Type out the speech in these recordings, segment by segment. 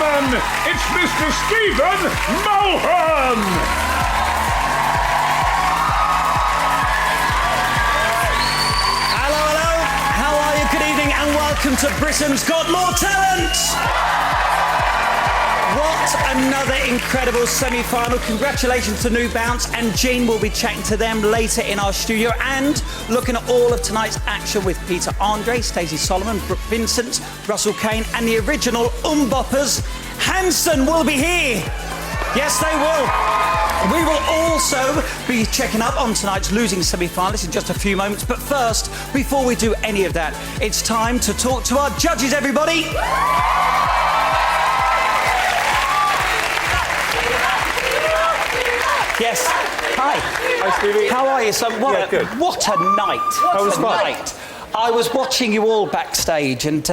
gentlemen, it's Mr. Stephen Mulhern! Hello, hello. How are you? Good evening and welcome to Britain's Got More Talent. What another incredible semi-final. Congratulations to New Bounce and Jean. We'll be chatting to them later in our studio and looking at all of tonight's action with Peter Andre, Stacey Solomon, Brooke Vincent, Russell Kane and the original Umboppers. Hanson will be here. Yes, they will. We will also be checking up on tonight's losing semi-finalists in just a few moments. But first, before we do any of that, it's time to talk to our judges, everybody. Yes. Hi. Hi, Stevie. How are you, son? What, good. What a night. What a night. I was watching you all backstage and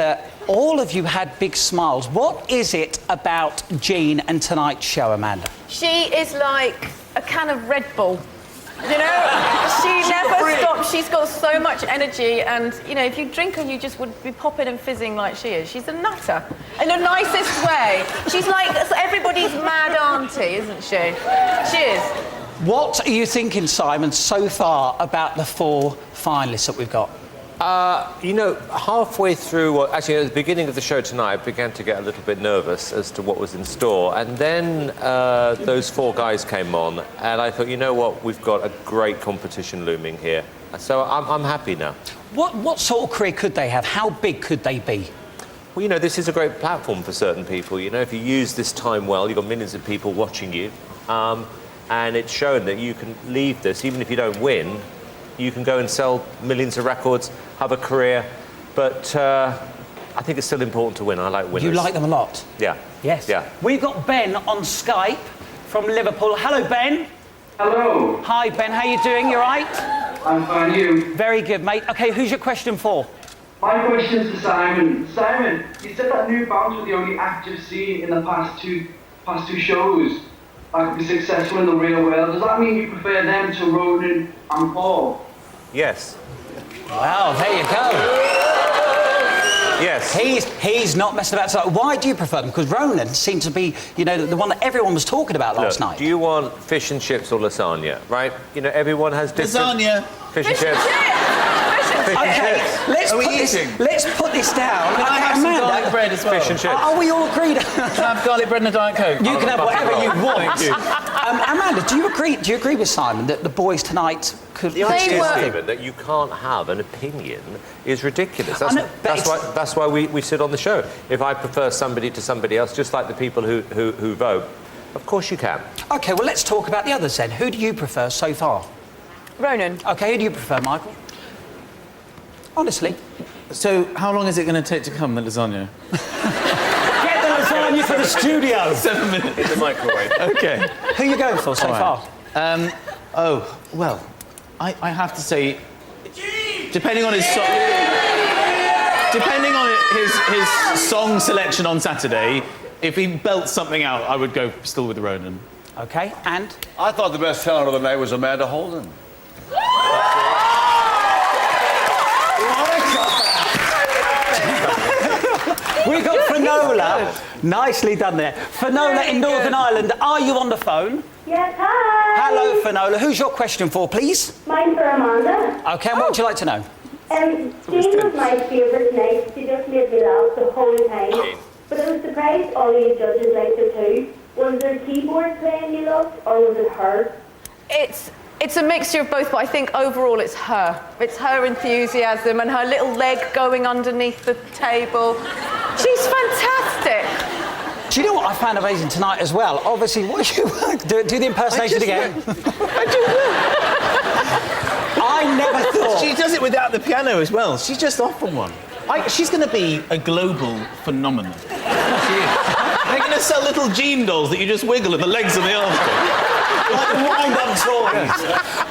all of you had big smiles. What is it about Jean and tonight's show, Amanda? She is like a can of Red Bull. You know, she never stops. She's got so much energy and, you know, if you drink her, you just would be popping and fizzing like she is. She's a nutter in the nicest way. She's like everybody's mad auntie, isn't she? She is. What are you thinking, Simon, so far about the 4 finalists that we've got? You know, halfway through, well, actually at the beginning of the show tonight, I began to get a little bit nervous as to what was in store. And then those 4 guys came on, and I thought, you know what, we've got a great competition looming here. So I'm happy now. What sort of career could they have? How big could they be? Well, you know, this is a great platform for certain people. You know, if you use this time well, you've got millions of people watching you. And it's shown that you can leave this, even if you don't win, you can go and sell millions of records, have a career, but I think it's still important to win. I like winners. You like them a lot? Yeah. Yes. Yeah. We've got Ben on Skype from Liverpool. Hello, Ben. Hello. Hi, Ben. How you doing? You all right? I'm fine, you? Very good, mate. OK, who's your question for? My question is to Simon. Simon, you said that New Bounce were the only active scene in the past two shows that could be successful in the real world. Does that mean you prefer them to Ronan and Paul? Yes. Wow, there you go. Yes. He's not messing about. So why do you prefer them? Because Ronan seemed to be, you know, the one that everyone was talking about last night. Do you want fish and chips or lasagna? Right? You know, everyone has different... Lasagna. Fish and chips. Okay, let's put this down. Can I have some garlic bread as well? Fish and chips. Are we all agreed? Can I have garlic bread and a Diet Coke? You can have whatever you want. Thank you. Amanda, do you agree with Simon that the boys tonight could... The idea, Stephen, that you can't have an opinion is ridiculous. That's why we sit on the show. If I prefer somebody to somebody else, just like the people who vote, of course you can. OK, well, let's talk about the others then. Who do you prefer so far? Ronan. OK, who do you prefer, Michael? Honestly. So, how long is it going to take to come, the lasagna? Get the lasagna for the studio. 7 minutes. In the microwave. OK. Who are you going for so far? Oh, well, I have to say, depending on his song selection on Saturday, if he belts something out, I would go still with Ronan. OK, and? I thought the best talent of the night was Amanda Holden. We got Finola. Nicely done there. Finola in Northern Ireland. Are you on the phone? Yes, hi. Hello, Finola. Who's your question for, please? Mine for Amanda. OK, and what would you like to know? Jean was my favourite tonight. She just made me laugh the whole time. But I was surprised all you judges liked her too. Was there keyboard playing you loved, or was it her? It's a mixture of both, but I think overall it's her. It's her enthusiasm and her little leg going underneath the table. She's fantastic. Do you know what I found amazing tonight as well? Obviously, what you do the impersonation again. I never thought. She does it without the piano as well. She's just off on one. She's going to be a global phenomenon. She is. They're going to sell little Jean dolls that you just wiggle and the legs and the arms go. Like wind-up toys.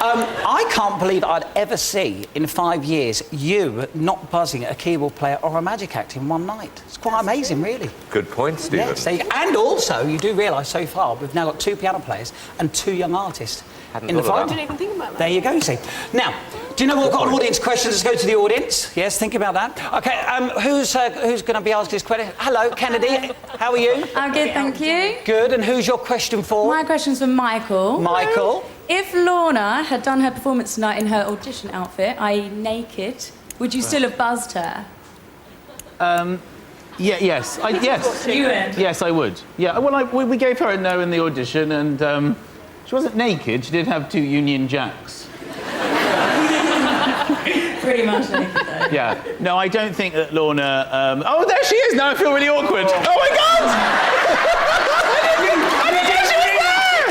I can't believe I'd ever see in 5 years you not buzzing at a keyboard player or a magic act in one night. It's quite amazing, really. Good point, Stephen. Yes, and also, you do realise so far we've now got 2 piano players and 2 young artists in the final. I didn't even think about that. There you go, you see. Now, Do you know what? We've got an audience question. Let's go to the audience. Yes, think about that. OK, who's going to be asked this question? Hello, Kennedy. How are you? I'm good, thank you. Good. And who's your question for? My question's for Michael. Michael. If Lorna had done her performance tonight in her audition outfit, i.e. naked, would you still have buzzed her? Yes. Yes. You would? Yes, I would. Yeah, well, we gave her a no in the audition, and she wasn't naked. She did have 2 Union Jacks. Pretty much naked, though. Yeah. No, I don't think that Lorna... Oh, there she is! Now I feel really awkward. Oh, my God! I didn't think she was there!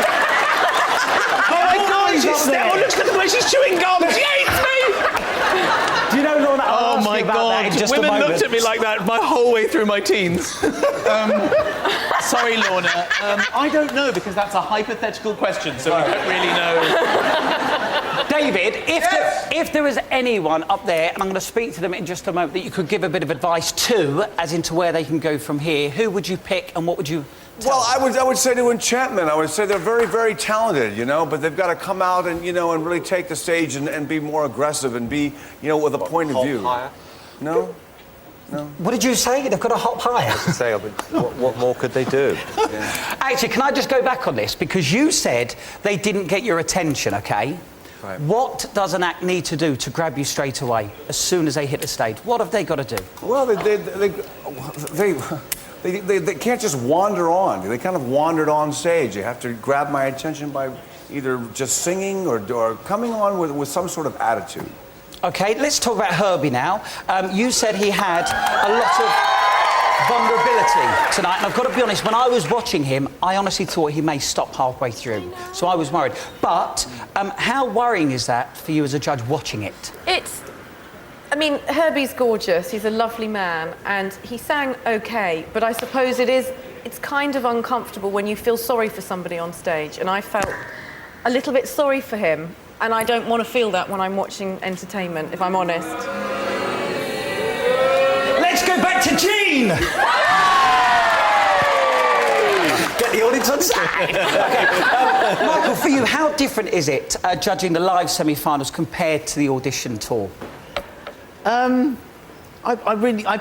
Oh, my God! She's there! Oh, look at the way she's chewing gum! She hates me! Do you know, Lorna, I'll Oh, ask my you about God. that in just a Women moment. looked at me like that my whole way through my teens. Sorry, Lorna. I don't know, because that's a hypothetical question, so I don't really know. David, if there was anyone up there, and I'm going to speak to them in just a moment, that you could give a bit of advice to, as into where they can go from here, who would you pick and what would you tell Well, them? I would say to Enchantment, I would say they're very, very talented, you know, but they've got to come out and, you know, and really take the stage and be more aggressive and be, you know, with a point of view. Higher. No? What did you say? They've got to hop higher. Say, I mean, what more could they do? Actually, can I just go back on this? Because you said they didn't get your attention, OK? Right. What does an act need to do to grab you straight away as soon as they hit the stage? What have they got to do? Well, they can't just wander on. They kind of wandered on stage. You have to grab my attention by either just singing or coming on with some sort of attitude. OK, let's talk about Herbie now. You said he had a lot of vulnerability tonight, and I've got to be honest, when I was watching him, I honestly thought he may stop halfway through, so I was worried. But how worrying is that for you as a judge watching it? I mean, Herbie's gorgeous, he's a lovely man, and he sang okay, but I suppose it's kind of uncomfortable when you feel sorry for somebody on stage, and I felt a little bit sorry for him, and I don't want to feel that when I'm watching entertainment, if I'm honest. Let's go back to Jean! Get the audience on side. Okay. Michael, for you, how different is it judging the live semi-finals compared to the audition tour? I'm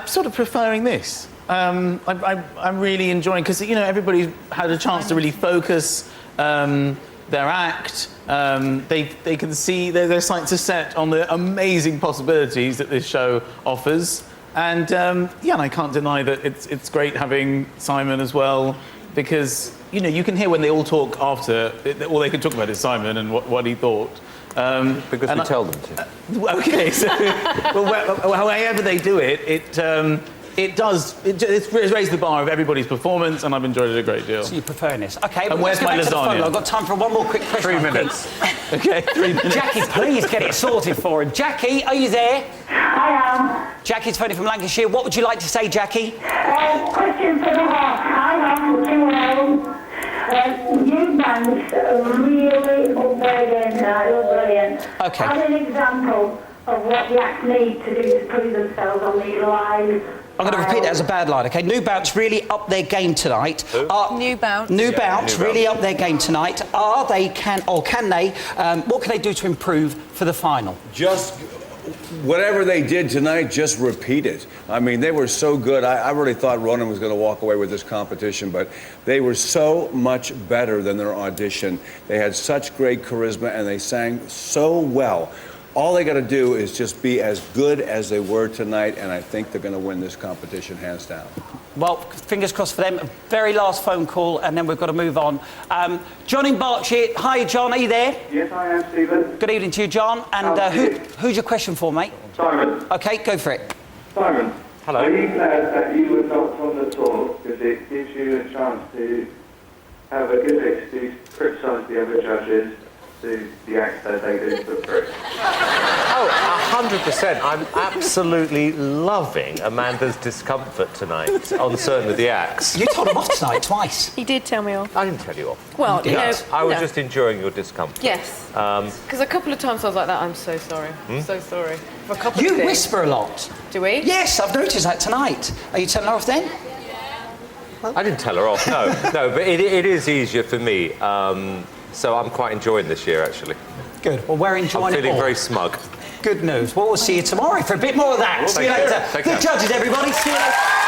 sort of preferring this. I'm really enjoying, because, you know, everybody's had a chance to really focus their act. They can see their sights are set on the amazing possibilities that this show offers. And yeah, and I can't deny that it's great having Simon as well, because, you know, you can hear when they all talk after, all they can talk about is Simon and what he thought. Because we tell them to. Okay, so well, however they do it, it's raised the bar of everybody's performance, and I've enjoyed it a great deal. So you're preferring this. OK, And where's my lasagna? I've got time for one more quick question. 3 minutes. Okay, 3 minutes. Jackie, please get it sorted for her. Jackie, are you there? I am. Jackie's phoning from Lancashire. What would you like to say, Jackie? Question for the host. I am doing well. You bands really up their game now. You're brilliant. Okay. As an example of what the acts need to do to prove themselves on the live. I'm going to repeat that as a bad line, OK? New Bounce really upped their game tonight. New Bounce. New Bounce really upped their game tonight. Can they, what can they do to improve for the final? Just whatever they did tonight, just repeat it. I mean, they were so good. I really thought Ronan was going to walk away with this competition, but they were so much better than their audition. They had such great charisma, and they sang so well. All they got to do is just be as good as they were tonight, and I think they're going to win this competition hands down. Well, fingers crossed for them. Very last phone call, and then we've got to move on. John in Berkshire. Hi, John. Are you there? Yes, I am, Stephen. Good evening to you, John. And who's your question for, mate? Simon. OK, go for it. Simon. Hello. Are you glad that you were not on the tour, because it gives you a chance to have a good excuse to criticise the other judges, the acts that they didn't put through? Oh, 100%. I'm absolutely loving Amanda's discomfort tonight on certain of the acts. You told him off tonight twice. He did tell me off. I didn't tell you off. Well, you know... I was no. just enjoying your discomfort. Yes. Because a couple of times I was like that, I'm so sorry. I'm so sorry. For a couple You of things. whisper a lot. Do we? Yes, I've noticed that tonight. Are you telling her off then? I didn't tell her off, no. No, but it is easier for me. So I'm quite enjoying this year, actually. Good. Well, we're enjoying I'm it feeling all. very smug. Good news. Well, we'll see you tomorrow for a bit more of that. See you later. Take Good care. judges, everybody. See you later.